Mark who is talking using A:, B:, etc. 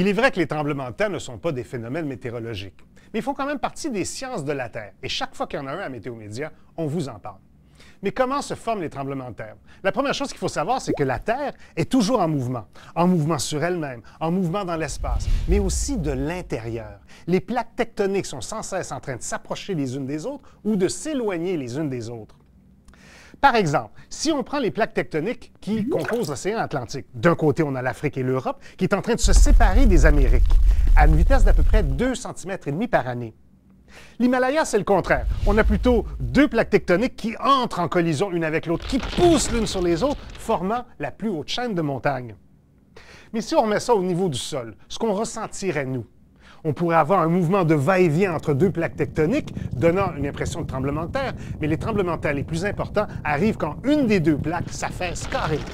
A: Il est vrai que les tremblements de terre ne sont pas des phénomènes météorologiques, mais ils font quand même partie des sciences de la Terre. Et chaque fois qu'il y en a un à Météo Média, on vous en parle. Mais comment se forment les tremblements de terre? La première chose qu'il faut savoir, c'est que la Terre est toujours en mouvement sur elle-même, en mouvement dans l'espace, mais aussi de l'intérieur. Les plaques tectoniques sont sans cesse en train de s'approcher les unes des autres ou de s'éloigner les unes des autres. Par exemple, si on prend les plaques tectoniques qui composent l'océan Atlantique, d'un côté, on a l'Afrique et l'Europe qui est en train de se séparer des Amériques à une vitesse d'à peu près 2,5 cm par année. L'Himalaya, c'est le contraire. On a plutôt deux plaques tectoniques qui entrent en collision une avec l'autre, qui poussent l'une sur les autres, formant la plus haute chaîne de montagnes. Mais si on remet ça au niveau du sol, ce qu'on ressentirait, nous, on pourrait avoir un mouvement de va-et-vient entre deux plaques tectoniques, donnant une impression de tremblement de terre, mais les tremblements de terre les plus importants arrivent quand une des deux plaques s'affaisse carrément.